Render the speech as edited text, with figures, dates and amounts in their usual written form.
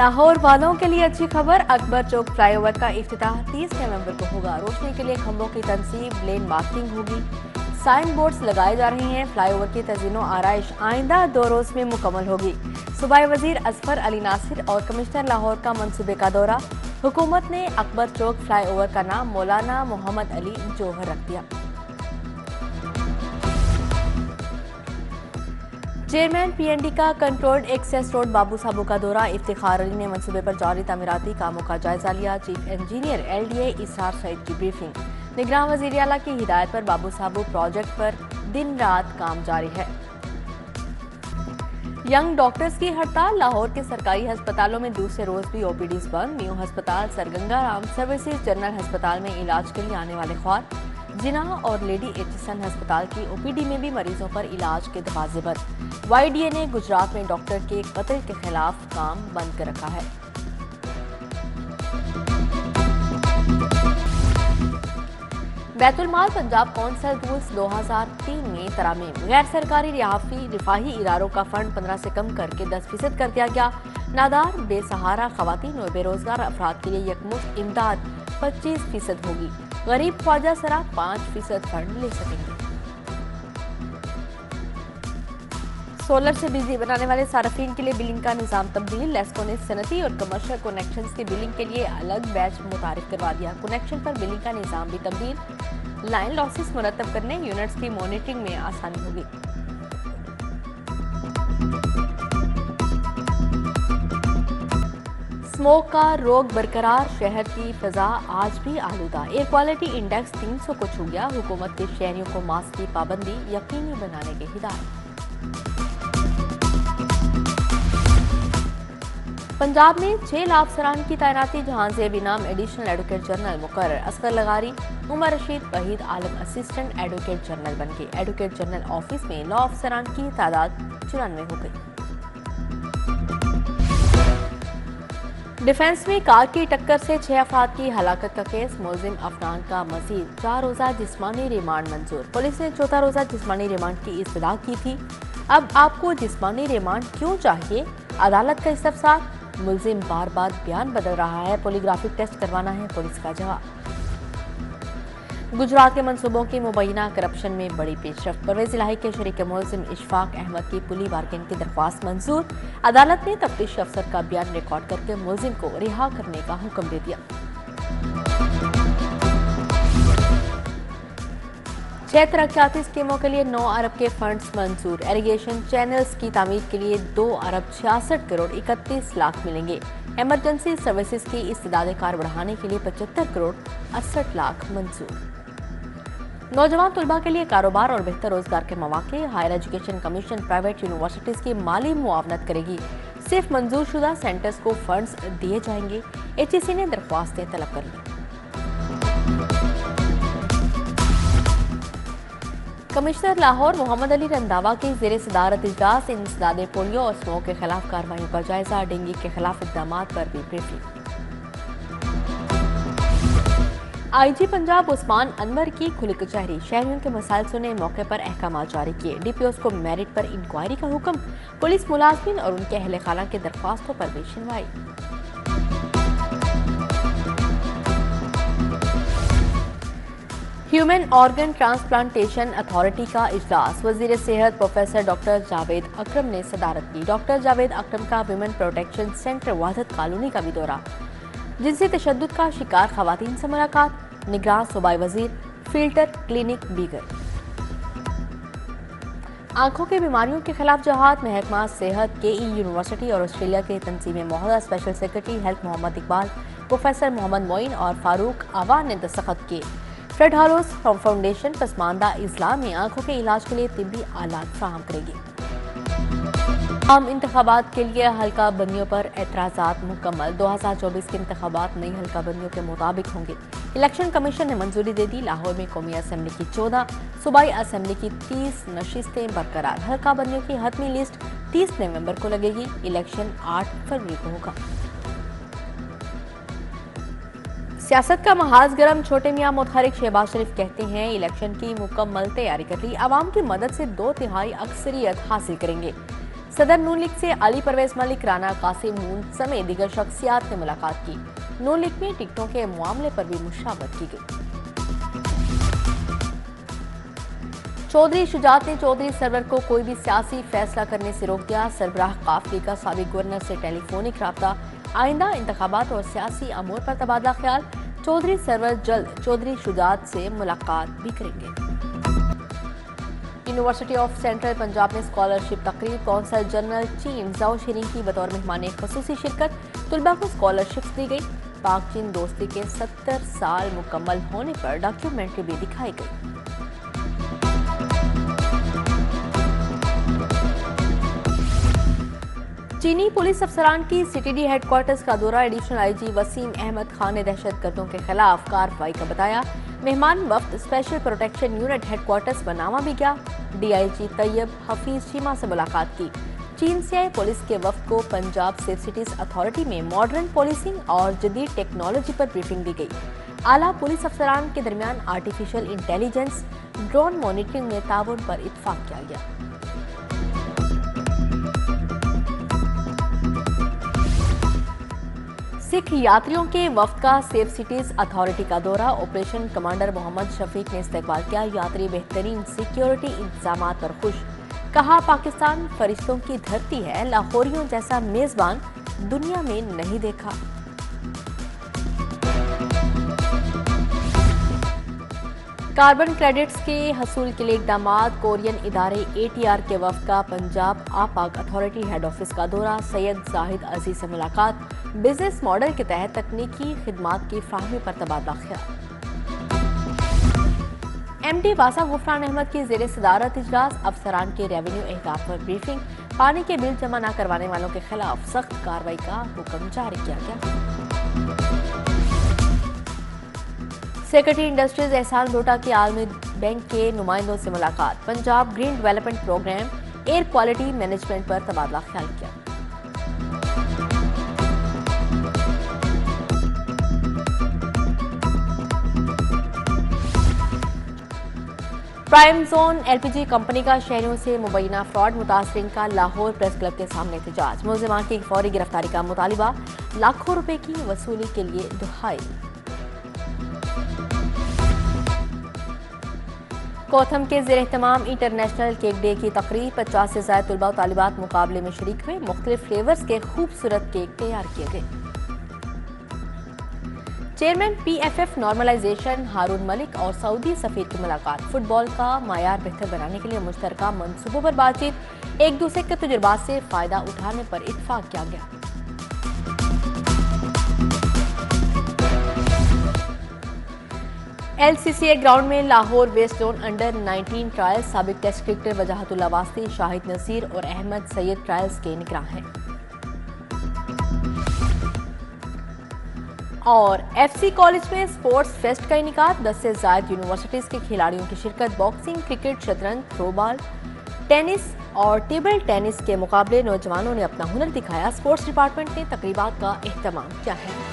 लाहौर वालों के लिए अच्छी खबर, अकबर चौक फ्लाईओवर का इफ्तिताह 30 नवंबर को होगा। रोशनी के लिए खंभों की तनसीब, लेन मार्किंग होगी, साइन बोर्ड्स लगाए जा रहे हैं। फ्लाईओवर की तज़ीनो आराइश आइंदा 2 रोज में मुकम्मल होगी। सूबाई वजीर असफर अली नासिर और कमिश्नर लाहौर का मंसूबे का दौरा। हुकूमत ने अकबर चौक फ्लाईओवर का नाम मौलाना मोहम्मद अली जौहर रख दिया। चेयरमैन पीएनडी का कंट्रोल्ड एक्सेस रोड बाबू साहबू का दौरा। इफ्तिखार अली ने मंसूबे पर जारी तामीराती कामों का जायजा लिया। चीफ इंजीनियर एलडीए इसरार सईद की ब्रीफिंग। निगरान वज़ीर आला की हिदायत पर बाबू साहबू प्रोजेक्ट पर दिन रात काम जारी है। यंग डॉक्टर्स की हड़ताल। लाहौर के सरकारी अस्पतालों में दूसरे रोज भी ओपीडीज बंद। न्यू अस्पताल, सरगंगा राम सर्विसेज जनरल अस्पताल में इलाज के लिए आने वाले ख्वार। जिना और लेडी एचएसएन अस्पताल की ओपीडी में भी मरीजों पर इलाज के दरवाजे बंद। वाईडीए ने गुजरात में डॉक्टर के कत्ल के खिलाफ काम बंद कर रखा है। बैतुल माल पंजाब कौंसल रूल्स 2003 में तरमीम। गैर सरकारी रिफाही इदारों का फंड 15 से कम करके 10% कर दिया गया। नादार, बेसहारा खवातीन और बेरोजगार अफराद के लिए यकमुश्त इमदाद 25% होगी। गरीब ख्वाजा सरा 5% फंड ले सकेंगे। सोलर से बिजली बनाने वाले सार्फिन के लिए बिलिंग का निजाम तब्दील। लेस्को ने सनती और कमर्शियल कनेक्शंस की बिलिंग के लिए अलग बैच मुतारिफ करवा दिया। कनेक्शन पर बिलिंग का निजाम भी तब्दील। लाइन लॉसेस मुरतब करने, यूनिट्स की मॉनिटरिंग में आसानी होगी। स्मोक का रोग बरकरार। शहर की फिजा आज भी आलूदा। एयर क्वालिटी इंडेक्स 300 को छू गया। हुकूमत के शहरियों को मास्क की पाबंदी यकीनी बनाने की हिदायत। पंजाब में 6 लाख अफसरान की तैनाती। जहां जेब इनाम एडिशनल एडवोकेट जनरल मुकर्रर। असगर लगारी, उमर रशीद, वहीद आलम असिस्टेंट एडवोकेट जनरल बन गए। एडवोकेट जनरल ऑफिस में 9 अफसरान की तादाद 94 हो गई। डिफेंस में कार की टक्कर से 6 अफराद की हलाकत का केस। मुलजिम अफनान का मजीद 4 रोजा जिस्मानी रिमांड मंजूर। पुलिस ने 4था रोजा जिस्मानी रिमांड की इस्तदा की थी। अब आपको जिस्मानी रिमांड क्यों चाहिए? अदालत का इस्तफसार। मुलजिम बार बार बयान बदल रहा है, पॉलीग्राफिक टेस्ट करवाना है, पुलिस का जवाब। गुजरात के मंसूबों की मुबैना करप्शन में बड़ी पेशरफ। परवेज इलाही के शरीक मुलजिम इशफाक अहमद की पुली बार्गेन की दरख्वास्त मंजूर। अदालत ने तफ्तीश अफसर का बयान रिकॉर्ड करके मुलजिम को रिहा करने का हुक्म दे दिया। 6 तरक्याती स्कीमों के लिए 9 अरब के फंड्स मंजूर। एरीगेशन चैनल्स की तामीर के लिए 2 अरब 66 करोड़ 31 लाख मिलेंगे। इमरजेंसी सर्विसेज की इस्तेदाद कार बढ़ाने के लिए 75 करोड़ 68 लाख मंजूर। नौजवान तुलबा के लिए कारोबार और बेहतर रोजगार के मौके। Higher education commission private universities की माली मुआवनत करेगी। सिर्फ मंजूर शुदा सेंटर्स को फंड्स दिए जाएंगे। एचईसी ने दरख्वास्तें तलब कर ली। कमिश्नर लाहौर मोहम्मद अली रंधावा की ज़ेरे सदारत इजलास। इंसदादे पोलियो और स्मोक के खिलाफ कार्रवाइयों का जायजा। डेंगू के खिलाफ इक़दाम पर भी ब्रीफिंग। आईजी पंजाब उस्मान अनवर की खुली कचहरी। शहरियों के मसाइल सुने, मौके पर अहकाम जारी किए। डीपीओस को मेरिट पर इंक्वायरी का हुक्म। पुलिस मुलाजमीन और उनके अहले खाना की दरख्वास्तों पर भी सुनवाई। ह्यूमन ऑर्गन ट्रांसप्लांटेशन अथॉरिटी का इजलास। वजीर सेहत प्रोफेसर डॉक्टर जावेद अकरम ने सदारत की। डॉक्टर जावेद अकरम का वुमेन प्रोटेक्शन सेंटर वाहदत कॉलोनी का भी दौरा। जिनसी तशद्दुद का शिकार खवातीन से मुलाकात। निगरान सूबाई वजीर, फिल्टर क्लिनिक दीगर। आंखों की बीमारियों के खिलाफ जहाद। महकमा सेहत, केई यूनिवर्सिटी और ऑस्ट्रेलिया के तंजीम मोहदा special secretary health Mohammad Iqbal, professor Mohammad Moin और फारूक आवान ने दस्तखत किए। फ्रेड हालोस फाउंडेशन पसमानदा इस्लाम में आंखों के इलाज के लिए तिब्बी आलात फराहम करेगी। आम इंतखाबात के लिए हल्का बंदियों पर एतराज़ात मुकम्मल। 2024 के इंतखाबात नई हल्का बंदियों के मुताबिक होंगे। इलेक्शन कमीशन ने मंजूरी दे दी। लाहौर में कौमी असम्बली की 14, सूबाई असम्बली की 30 नशिस्तें बरकरार। हल्का बंदियों की हतमी लिस्ट 30 नवंबर को लगेगी। इलेक्शन 8 फरवरी को होगा। सियासत का महाज गरम। छोटे मियां मुतहरिक शहबाज शरीफ कहते हैं इलेक्शन की मुकम्मल तैयारी कर ली। आवाम की मदद से 2/3 अक्सरियत हासिल करेंगे। सदर नून लीग से अली परवेज मलिक, राना कासिम नून समेत दीगर शख्सियात ने मुलाकात की। नून लीग में टिकटों के मामले पर भी मुशावरत की गई। चौधरी शुजात ने चौधरी सरवर को कोई भी सियासी फैसला करने से रोक दिया। सरबराह काफली का साबिक गवर्नर से टेलीफोनिक राब्ता, आइंदा इंतखाबात और सियासी अमूर पर तबादला ख्याल। चौधरी सरवर जल्द चौधरी शुजात से मुलाकात भी करेंगे। यूनिवर्सिटी ऑफ सेंट्रल पंजाब में स्कॉलरशिप तकरीब, कौंसल जनरल चीन जाओ शेरिंग की बतौर मेहमान खसूसी शिरकत। तुलबा को स्कॉलरशिप दी गई। पाक चीन दोस्ती के 70 साल मुकम्मल होने पर डॉक्यूमेंट्री भी दिखाई गई। चीनी पुलिस अफसरान की सीटीडी हेडक्वार्टर्स का दौरा, एडिशनल आईजी वसीम अहमद खान ने दहशतगर्दों के खिलाफ कार्रवाई का बताया। मेहमान वफ्द स्पेशल प्रोटेक्शन यूनिट हेडक्वार्टर्स बनामा भी गया। डीआईजी तैयब हफीज शीमा से मुलाकात की। चीन से आए पुलिस के वफ्द को पंजाब सेफ सिटीज अथॉरिटी में मॉडर्न पॉलिसिंग और जदीद टेक्नोलॉजी पर ब्रीफिंग दी गई। आला पुलिस अफसरान के दरमियान आर्टिफिशियल इंटेलिजेंस, ड्रोन मॉनिटरिंग में ताउन पर इत्तफाक किया गया। सिख यात्रियों के वफ्द का सेफ सिटीज अथॉरिटी का दौरा, ऑपरेशन कमांडर मोहम्मद शफीक ने इस्तकबाल किया। यात्री बेहतरीन सिक्योरिटी इंतजाम पर खुश, कहा पाकिस्तान फरिश्तों की धरती है, लाहौरियों जैसा मेजबान दुनिया में नहीं देखा। कार्बन क्रेडिट्स के हसूल के लिए इकदाम, कोरियन इदारे एटीआर के वफ्द का पंजाब आपाक अथॉरिटी हेड ऑफिस का दौरा, सैयद जाहिद अजीज से मुलाकात। बिजनेस मॉडल के तहत तकनीकी खिदमात की फ्राहमी पर तबादला ख्याल। एमडी वासा गुफरान अहमद की जेर सदारत इजलास, अफसरान के रेवेन्यू अहदाफ पर ब्रीफिंग। पानी के बिल जमा न करवाने वालों के खिलाफ सख्त कार्रवाई का हुक्म जारी किया गया। सेक्रेटरी इंडस्ट्रीज एहसान लोटा की आलमी बैंक के नुमाइंदों से मुलाकात। Punjab green development programme, air quality management पर तबादला ख्याल किया। प्राइम जोन एलपीजी कंपनी का शहरियों से मुबैना फ्रॉड, मुतासरीन का लाहौर प्रेस क्लब के सामने एहतजाज। मुलजिमान की फौरी गिरफ्तारी का मुतालिबा, लाखों रुपए की वसूली के लिए दुहाई। कोथम के ज़ेर एहतमाम इंटरनेशनल केक डे की तकरीब, 50 से ज़ायद तुलबा और तालिबात मुकाबले में शरीक हुए। मुख्तलिफ फ्लेवर्स के खूबसूरत केक तैयार किए गए। चेयरमैन पीएफएफ नॉर्मलाइजेशन हारून मलिक और सऊदी सफीर की मुलाकात, फुटबॉल का मायार बेहतर बनाने के लिए मुश्तरका मंसूबों पर बातचीत। एक दूसरे के तजुर्बात से फायदा उठाने पर इत्तफाक किया गया। एलसीसीए ग्राउंड में Lahore west zone under 19 trials, साबिक टेस्ट क्रिकेटर वजाहतुल्लाह वास्ती, शाहिद नसीर और अहमद सैयद ट्रायल्स के निगरान हैं। और एफसी कॉलेज में स्पोर्ट्स फेस्ट का इनेकाद, 10 से ज़ायद यूनिवर्सिटीज के खिलाड़ियों की शिरकत। बॉक्सिंग, क्रिकेट, शतरंज, थ्रोबॉल, टेनिस और टेबल टेनिस के मुकाबले नौजवानों ने अपना हुनर दिखाया। स्पोर्ट्स डिपार्टमेंट ने तकरीबात का एहतमाम किया है।